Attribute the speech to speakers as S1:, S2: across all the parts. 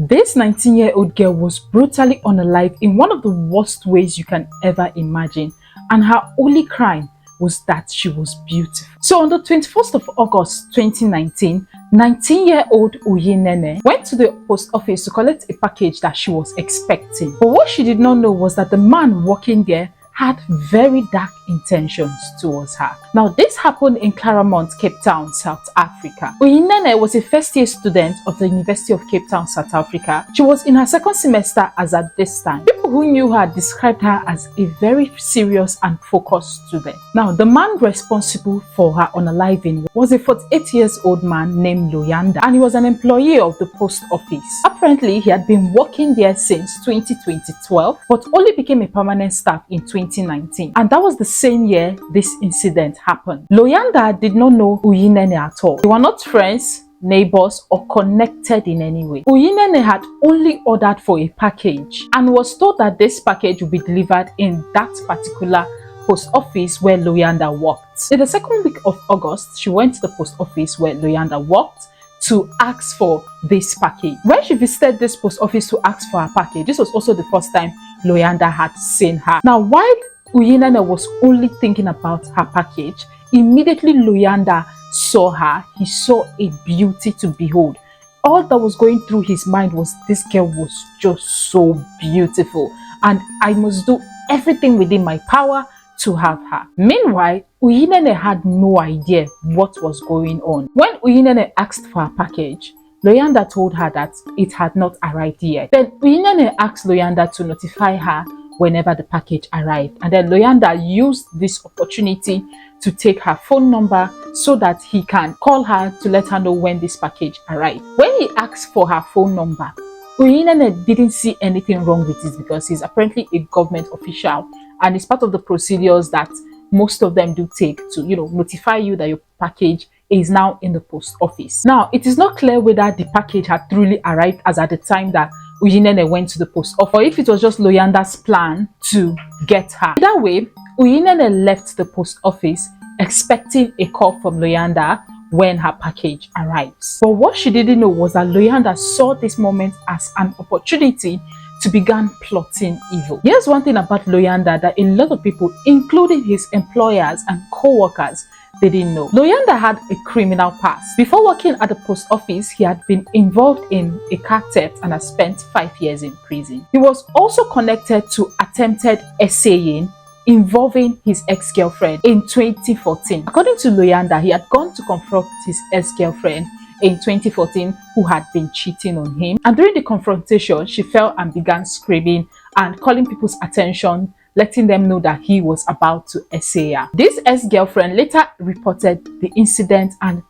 S1: This 19-year-old girl was brutally unalived in one of the worst ways you can ever imagine, and her only crime was that she was beautiful. So on the 21st of August 2019, 19-year-old Uyinene went to the post office to collect a package that she was expecting. But what she did not know was that the man working there had very dark intentions towards her. Now, this happened in Clareinch, Cape Town, South Africa. Uyinene was a first-year student of the University of Cape Town, South Africa. She was in her second semester as at this time. People who knew her described her as a very serious and focused student. Now, the man responsible for her unaliving was a 48-year-old man named Loyanda, and he was an employee of the post office. Apparently, he had been working there since 2012, but only became a permanent staff in 2019. And that was the same year this incident happened. Loyanda did not know Uyinene at all. They were not friends, neighbors, or connected in any way. Uyinene had only ordered for a package and was told that this package would be delivered in that particular post office where Loyanda worked. In the second week of August, she went to the post office where Loyanda worked to ask for this package. When she visited this post office to ask for her package, this was also the first time Loyanda had seen her. Now, while Uyinene was only thinking about her package, immediately Loyanda saw her. He saw a beauty to behold. All that was going through his mind was, this girl was just so beautiful, and I must do everything within my power to have her. Meanwhile, Uyinene had no idea what was going on. When Uyinene asked for her package, Loyanda told her that it had not arrived yet. Then Uyinene asked Loyanda to notify her whenever the package arrived, and then Loyanda used this opportunity to take her phone number so that he can call her to let her know when this package arrived. When he asked for her phone number, Uyinene didn't see anything wrong with it because he's apparently a government official, and it's part of the procedures that most of them do take to, notify you that your package is now in the post office. Now, it is not clear whether the package had truly arrived as at the time that Uyinene went to the post office, or if it was just Loyanda's plan to get her. Either way, Uyinene left the post office expecting a call from Loyanda when her package arrives. But what she didn't know was that Loyanda saw this moment as an opportunity to begin plotting evil. Here's one thing about Loyanda that a lot of people, including his employers and co-workers, they didn't know. Loyanda had a criminal past. Before working at the post office, he had been involved in a car theft and had spent 5 years in prison. He was also connected to attempted essaying involving his ex-girlfriend in 2014. According to Loyanda, he had gone to confront his ex-girlfriend in 2014 who had been cheating on him, and during the confrontation she fell and began screaming and calling people's attention, letting them know that he was about to essay her. This ex-girlfriend later reported the incident and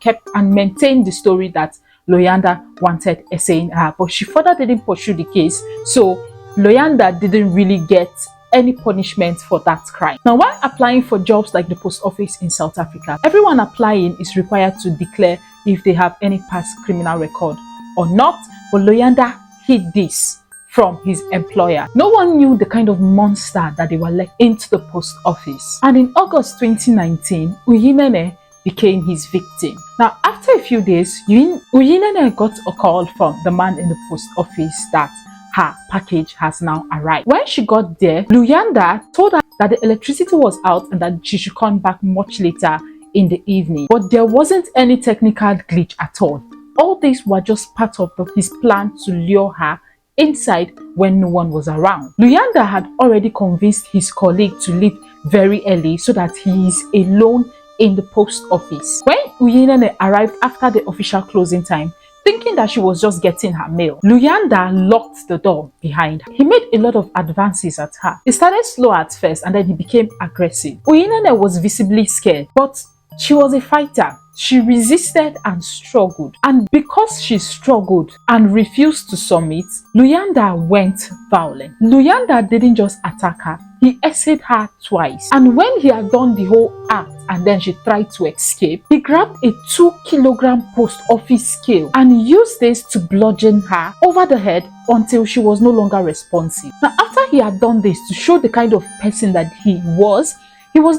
S1: maintained the story that Loyanda wanted essaying her, but she further didn't pursue the case, so Loyanda didn't really get any punishment for that crime. Now, while applying for jobs like the post office in South Africa, everyone applying is required to declare if they have any past criminal record or not, but Loyanda hid this from his employer. No one knew the kind of monster that they were let into the post office. And in August 2019, Uyinene became his victim. Now, after a few days, Uyinene got a call from the man in the post office that her package has now arrived. When she got there, Loyanda told her that the electricity was out and that she should come back much later in the evening. But there wasn't any technical glitch at all. All these were just part of his plan to lure her inside when no one was around. Loyanda had already convinced his colleague to leave very early so that he is alone in the post office. When Uyinene arrived after the official closing time, thinking that she was just getting her mail, Loyanda locked the door behind her. He made a lot of advances at her. He started slow at first and then he became aggressive. Uyinene was visibly scared, but she was a fighter. She resisted and struggled. And because she struggled and refused to submit, Loyanda went violent. Loyanda didn't just attack her, he essayed her twice. And when he had done the whole act and then she tried to escape, he grabbed a 2-kilogram post office scale and used this to bludgeon her over the head until she was no longer responsive. Now, after he had done this to show the kind of person that he was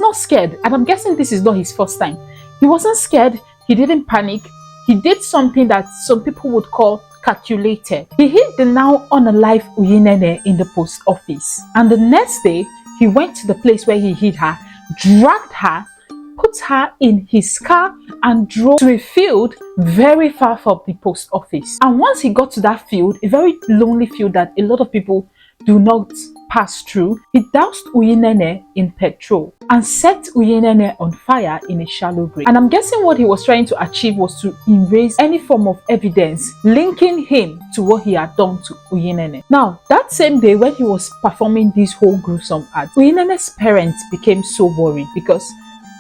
S1: not scared. And I'm guessing this is not his first time. He wasn't scared. He didn't panic. He did something that some people would call calculated. He hid the now unalive Uyinene in the post office, and the next day he went to the place where he hid her, dragged her, put her in his car and drove to a field very far from the post office. And once he got to that field, a very lonely field that a lot of people do not pass through, he doused Uyinene in petrol and set Uyinene on fire in a shallow grave. And I'm guessing what he was trying to achieve was to erase any form of evidence linking him to what he had done to Uyinene. Now, that same day when he was performing this whole gruesome act, Uyinene's parents became so worried because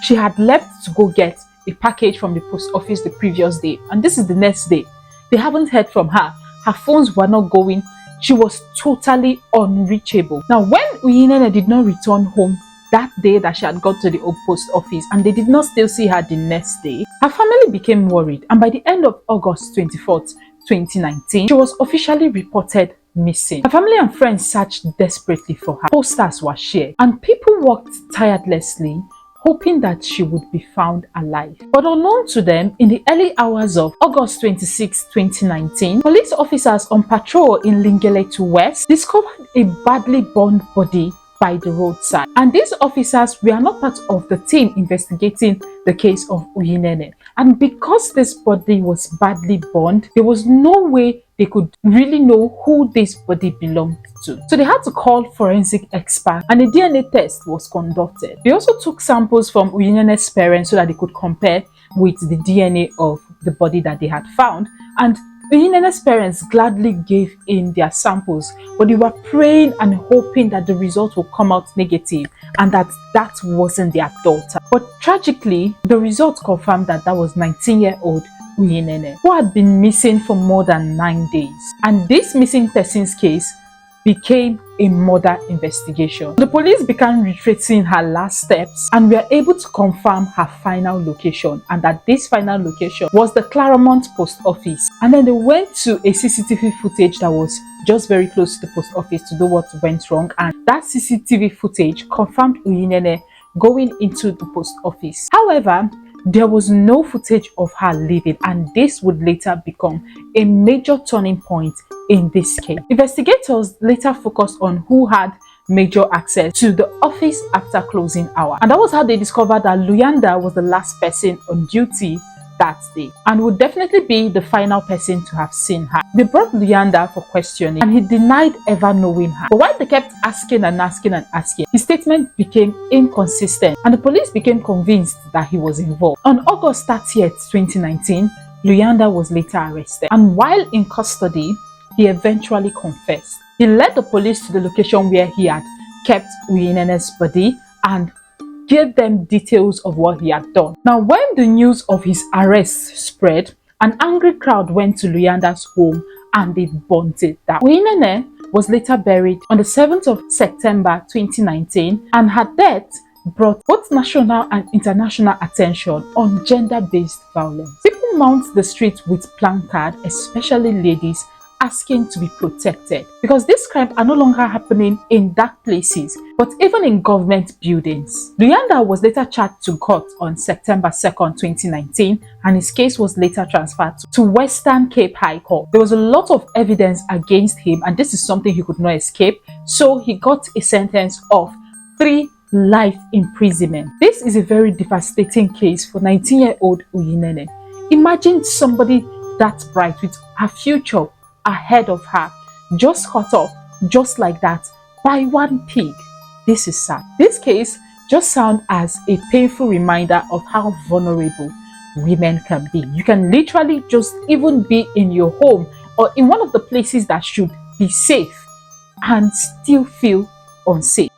S1: she had left to go get a package from the post office the previous day, and this is the next day. They haven't heard from her. Her phones were not going. She was totally unreachable. Now, when Uyinene did not return home that day that she had got to the post office, and they did not still see her the next day, her family became worried, and by the end of August 24th, 2019, she was officially reported missing. Her family and friends searched desperately for her. Posters were shared, and people worked tirelessly hoping that she would be found alive. But unknown to them, in the early hours of August 26, 2019, police officers on patrol in Lingeletu West discovered a badly burned body by the roadside. And these officers were not part of the team investigating the case of Uyinene. And because this body was badly burned, there was no way they could really know who this body belonged to. So they had to call forensic experts, and a DNA test was conducted. They also took samples from Uyinene's parents so that they could compare with the DNA of the body that they had found. And Uyinene's parents gladly gave in their samples, but they were praying and hoping that the result would come out negative and that wasn't their daughter. But tragically, the result confirmed that was 19-year-old Uyinene, who had been missing for more than 9 days. And this missing persons case became a murder investigation. The police began retracing her last steps and were able to confirm her final location, and that this final location was the Claremont post office. And then they went to a CCTV footage that was just very close to the post office to know what went wrong, and that CCTV footage confirmed Uyinene going into the post office. However, there was no footage of her leaving, and this would later become a major turning point in this case. Investigators later focused on who had major access to the office after closing hour, and that was how they discovered that Luyanda was the last person on duty that day and would definitely be the final person to have seen her. They brought Luyanda for questioning, and he denied ever knowing her. But while they kept asking and asking and asking, his statement became inconsistent, and the police became convinced that he was involved. On August 30th, 2019, Luyanda was later arrested, and while in custody, he eventually confessed. He led the police to the location where he had kept Uyinene's body and gave them details of what he had done. Now, when the news of his arrest spread, an angry crowd went to Luyanda's home and they burnt it down. Uyinene was later buried on the 7th of September 2019, and her death brought both national and international attention on gender-based violence. People mount the streets with placards, especially ladies, asking to be protected, because these crimes are no longer happening in dark places but even in government buildings. Luyanda was later charged to court on September 2nd, 2019, and his case was later transferred to Western Cape High Court. There was a lot of evidence against him, and this is something he could not escape, so he got a sentence of 3 life imprisonment. This is a very devastating case for 19-year-old Uyinene. Imagine somebody that bright with her future ahead of her just cut off just like that by one pig. This is sad. This case just sounds as a painful reminder of how vulnerable women can be. You can literally just even be in your home or in one of the places that should be safe and still feel unsafe.